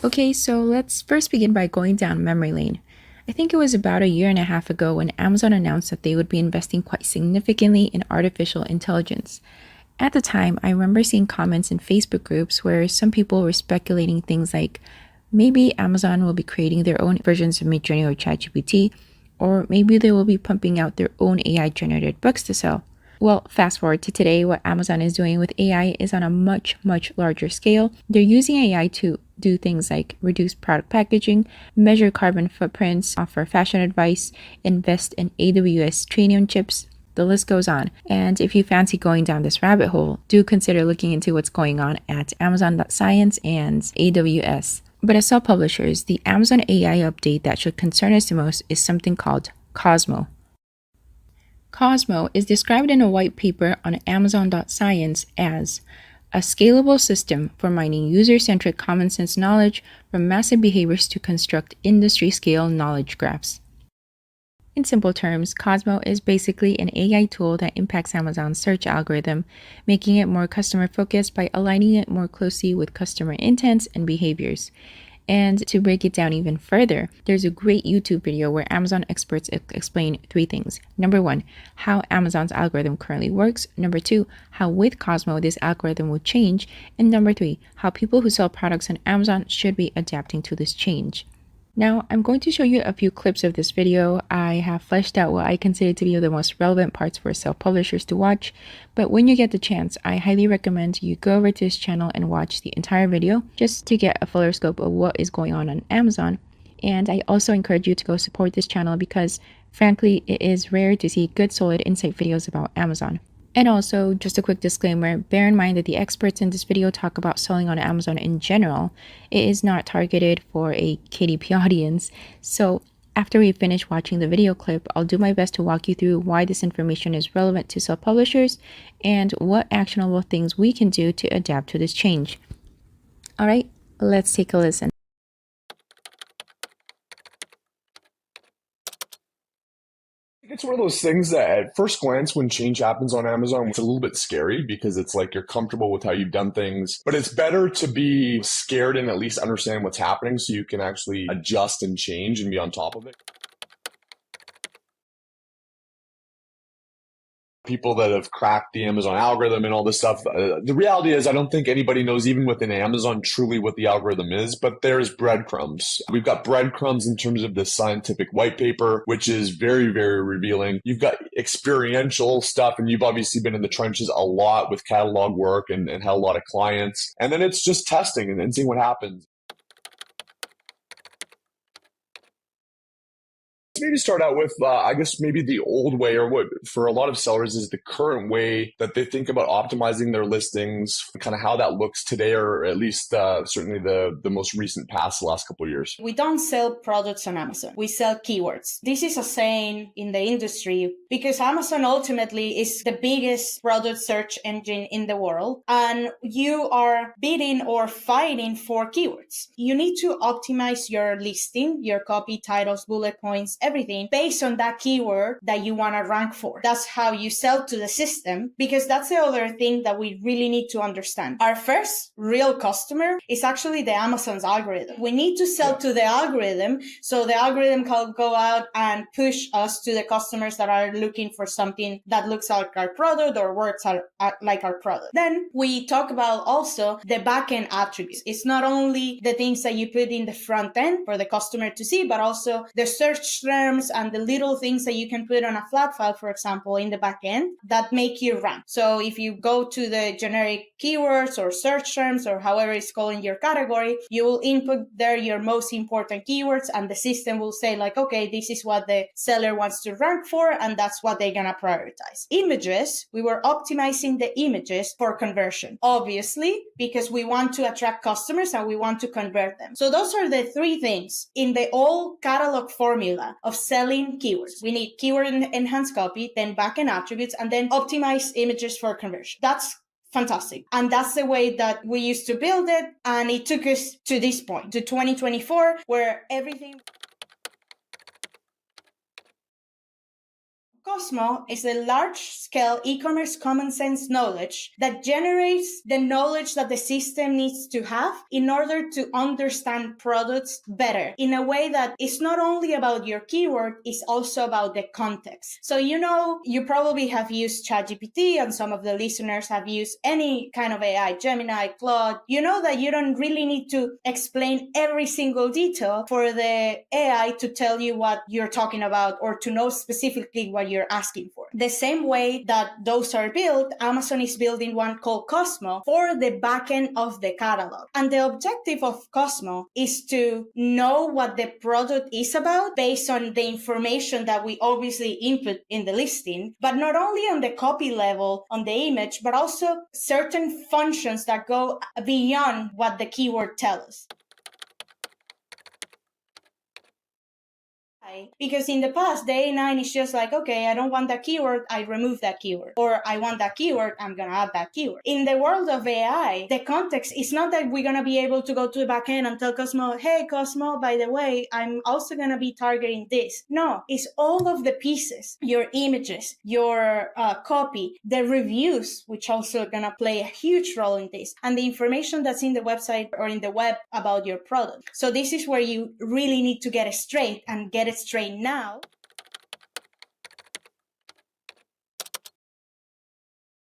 Okay, so let's first begin by going down memory lane. I think it was about a year and a half ago when Amazon announced that they would be investing quite significantly in artificial intelligence. At the time, I remember seeing comments in Facebook groups where some people were speculating things like maybe Amazon will be creating their own versions of Midjourney or ChatGPT, or maybe they will be pumping out their own AI-generated books to sell. Well, fast forward to today, what Amazon is doing with AI is on a much, much larger scale. They're using AI to do things like reduce product packaging, measure carbon footprints, offer fashion advice, invest in AWS Trainium chips. The list goes on. And if you fancy going down this rabbit hole, do consider looking into what's going on at Amazon.science and AWS. But as self-publishers, the Amazon AI update that should concern us the most is something called Cosmo. Cosmo is described in a white paper on Amazon.science as a scalable system for mining user-centric common sense knowledge from massive behaviors to construct industry-scale knowledge graphs. In simple terms, Cosmo is basically an AI tool that impacts Amazon's search algorithm, making it more customer-focused by aligning it more closely with customer intents and behaviors. And to break it down even further, there's a great YouTube video where Amazon experts explain 3 things. Number 1, how Amazon's algorithm currently works. Number 2, how with Cosmo this algorithm will change. And number 3, how people who sell products on Amazon should be adapting to this change. Now, I'm going to show you a few clips of this video. I have fleshed out what I consider to be the most relevant parts for self-publishers to watch, but when you get the chance, I highly recommend you go over to this channel and watch the entire video just to get a fuller scope of what is going on Amazon. And I also encourage you to go support this channel because, frankly, it is rare to see good, solid insight videos about Amazon. And also, just a quick disclaimer, bear in mind that the experts in this video talk about selling on Amazon in general. It is not targeted for a KDP audience. So after we finish watching the video clip, I'll do my best to walk you through why this information is relevant to self-publishers and what actionable things we can do to adapt to this change. All right, let's take a listen. It's one of those things that at first glance, when change happens on Amazon, it's a little bit scary because it's like you're comfortable with how you've done things. But it's better to be scared and at least understand what's happening so you can actually adjust and change and be on top of it. People that have cracked the Amazon algorithm and all this stuff. The reality is I don't think anybody knows even within Amazon truly what the algorithm is, but there's breadcrumbs. We've got breadcrumbs in terms of this scientific white paper, which is very, very revealing. You've got experiential stuff, and you've obviously been in the trenches a lot with catalog work and had a lot of clients. And then it's just testing and seeing what happens. Maybe start out with, I guess, maybe the old way, or what for a lot of sellers is the current way that they think about optimizing their listings, kind of how that looks today, or at least certainly the most recent past, the last couple of years. We don't sell products on Amazon. We sell keywords. This is a saying in the industry because Amazon ultimately is the biggest product search engine in the world, and you are bidding or fighting for keywords. You need to optimize your listing, your copy, titles, bullet points, everything based on that keyword that you want to rank for. That's how you sell to the system, because that's the other thing that we really need to understand. Our first real customer is actually the Amazon's algorithm. We need to sell to the algorithm so the algorithm can go out and push us to the customers that are looking for something that looks like our product or works like our product. Then we talk about also the backend attributes. It's not only the things that you put in the front end for the customer to see, but also the search terms and the little things that you can put on a flat file, for example, in the back end that make you rank. So if you go to the generic keywords or search terms or however it's called in your category, you will input there your most important keywords and the system will say like, okay, this is what the seller wants to rank for and that's what they're gonna prioritize. Images, we were optimizing the images for conversion, obviously, because we want to attract customers and we want to convert them. So those are the 3 things in the old catalog formula of selling keywords. We need keyword enhanced copy, then backend attributes, and then optimize images for conversion. That's fantastic. And that's the way that we used to build it. And it took us to this point, to 2024, where everything... Cosmo is a large-scale e-commerce common sense knowledge that generates the knowledge that the system needs to have in order to understand products better in a way that is not only about your keyword, it's also about the context. So you probably have used ChatGPT, and some of the listeners have used any kind of AI, Gemini, Claude. You know that you don't really need to explain every single detail for the AI to tell you what you're talking about or to know specifically what you're asking for. The same way that those are built, Amazon is building one called Cosmo for the backend of the catalog. And the objective of Cosmo is to know what the product is about based on the information that we obviously input in the listing, but not only on the copy level, on the image, but also certain functions that go beyond what the keyword tells us. Because in the past, the A9 is just like, okay, I don't want that keyword, I remove that keyword. Or I want that keyword, I'm going to add that keyword. In the world of AI, the context is not that we're going to be able to go to the backend and tell Cosmo, hey, Cosmo, by the way, I'm also going to be targeting this. No, it's all of the pieces, your images, your copy, the reviews, which also are going to play a huge role in this, and the information that's in the website or in the web about your product. So this is where you really need to get it straight and get it straight now.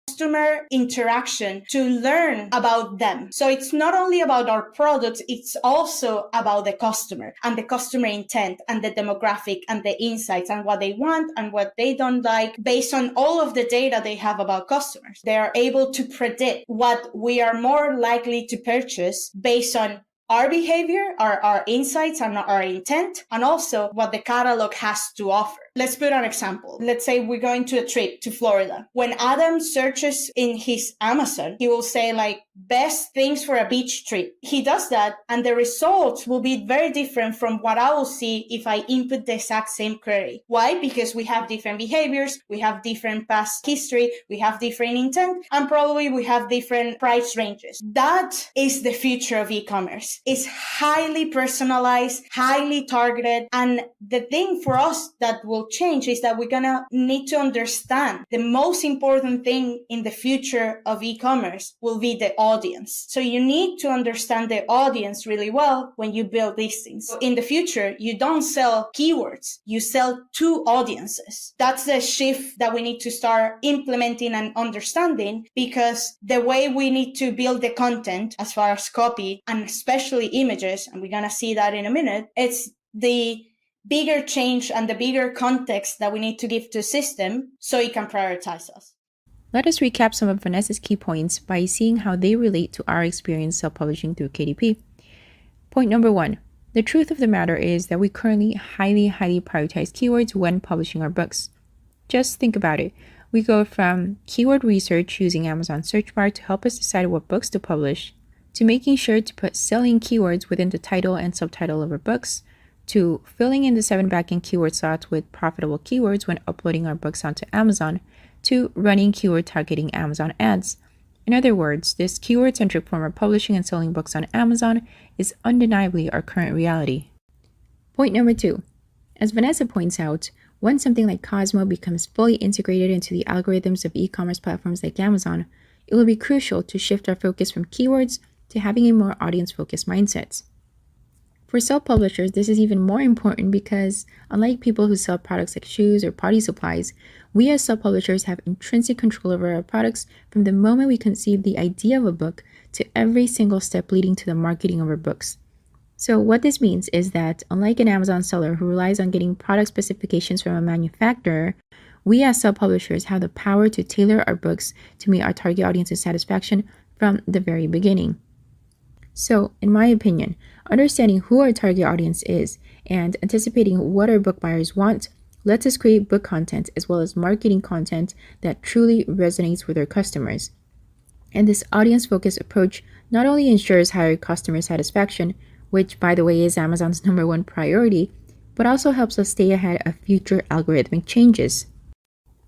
Customer interaction to learn about them. So it's not only about our products, it's also about the customer and the customer intent and the demographic and the insights and what they want and what they don't like based on all of the data they have about customers. They are able to predict what we are more likely to purchase based on our behavior, our insights, and our intent, and also what the catalog has to offer. Let's put an example. Let's say we're going to a trip to Florida. When Adam searches in his Amazon, he will say like best things for a beach trip. He does that, and the results will be very different from what I will see if I input the exact same query. Why? Because we have different behaviors, we have different past history, we have different intent, and probably we have different price ranges. That is the future of e-commerce. It's highly personalized, highly targeted, and the thing for us that will change is that we're gonna need to understand the most important thing in the future of e-commerce will be the audience. So you need to understand the audience really well when you build these things. In the future, you don't sell keywords, you sell to audiences. That's the shift that we need to start implementing and understanding, because the way we need to build the content as far as copy and especially images, and we're gonna see that in a minute, it's the bigger change and the bigger context that we need to give to the system so it can prioritize us. Let us recap some of Vanessa's key points by seeing how they relate to our experience self-publishing through KDP. Point number 1. The truth of the matter is that we currently highly prioritize keywords when publishing our books. Just think about it. We go from keyword research using Amazon search bar to help us decide what books to publish, to making sure to put selling keywords within the title and subtitle of our books, to filling in the 7 backend keyword slots with profitable keywords when uploading our books onto Amazon, to running keyword targeting Amazon ads. In other words, this keyword-centric form of publishing and selling books on Amazon is undeniably our current reality. Point number 2. As Vanessa points out, when something like Cosmo becomes fully integrated into the algorithms of e-commerce platforms like Amazon, it will be crucial to shift our focus from keywords to having a more audience-focused mindset. For self-publishers, this is even more important because, unlike people who sell products like shoes or party supplies, we as self-publishers have intrinsic control over our products from the moment we conceive the idea of a book to every single step leading to the marketing of our books. So what this means is that, unlike an Amazon seller who relies on getting product specifications from a manufacturer, we as self-publishers have the power to tailor our books to meet our target audience's satisfaction from the very beginning. So, in my opinion, understanding who our target audience is and anticipating what our book buyers want lets us create book content as well as marketing content that truly resonates with our customers. And this audience-focused approach not only ensures higher customer satisfaction, which, by the way, is Amazon's #1 priority, but also helps us stay ahead of future algorithmic changes.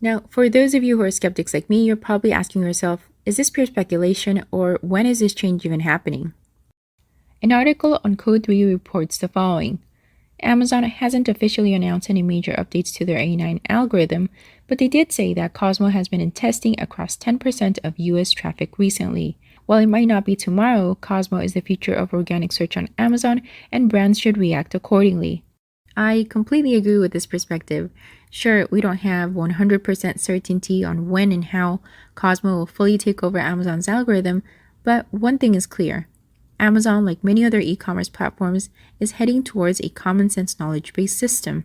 Now, for those of you who are skeptics like me, you're probably asking yourself, is this pure speculation, or when is this change even happening? An article on Code3 reports the following. Amazon hasn't officially announced any major updates to their A9 algorithm, but they did say that Cosmo has been in testing across 10% of US traffic recently. While it might not be tomorrow, Cosmo is the future of organic search on Amazon, and brands should react accordingly. I completely agree with this perspective. Sure, we don't have 100% certainty on when and how Cosmo will fully take over Amazon's algorithm, but one thing is clear. Amazon, like many other e-commerce platforms, is heading towards a common sense knowledge-based system.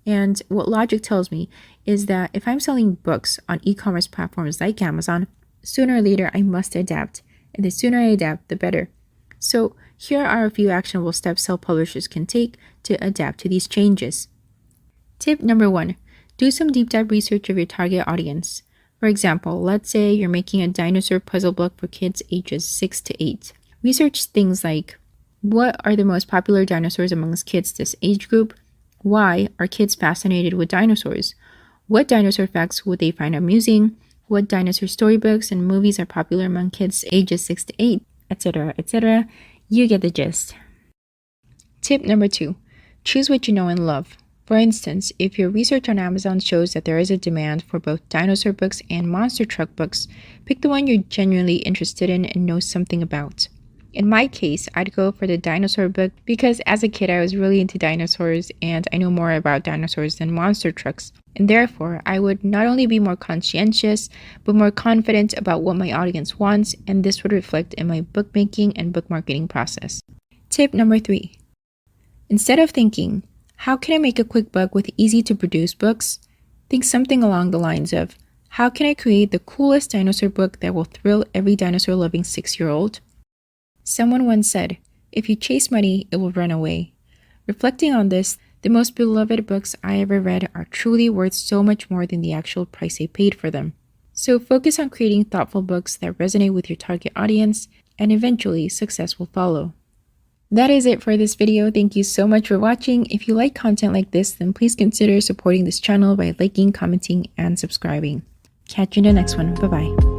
And what logic tells me is that if I'm selling books on e-commerce platforms like Amazon, sooner or later I must adapt. And the sooner I adapt, the better. So here are a few actionable steps self-publishers can take to adapt to these changes. Tip number 1. Do some deep dive research of your target audience. For example, let's say you're making a dinosaur puzzle book for kids ages 6 to 8. Research things like, what are the most popular dinosaurs amongst kids this age group? Why are kids fascinated with dinosaurs? What dinosaur facts would they find amusing? What dinosaur storybooks and movies are popular among kids ages 6 to 8, etc., etc. You get the gist. Tip number 2. Choose what you know and love. For instance, if your research on Amazon shows that there is a demand for both dinosaur books and monster truck books, pick the one you're genuinely interested in and know something about. In my case, I'd go for the dinosaur book because as a kid I was really into dinosaurs and I know more about dinosaurs than monster trucks. And therefore, I would not only be more conscientious, but more confident about what my audience wants, and this would reflect in my bookmaking and book marketing process. Tip number 3. Instead of thinking, how can I make a quick buck with easy to produce books? Think something along the lines of, how can I create the coolest dinosaur book that will thrill every dinosaur loving 6-year-old? Someone once said, if you chase money, it will run away. Reflecting on this, the most beloved books I ever read are truly worth so much more than the actual price I paid for them. So focus on creating thoughtful books that resonate with your target audience, and eventually success will follow. That is it for this video. Thank you so much for watching. If you like content like this, then please consider supporting this channel by liking, commenting, and subscribing. Catch you in the next one. Bye-bye.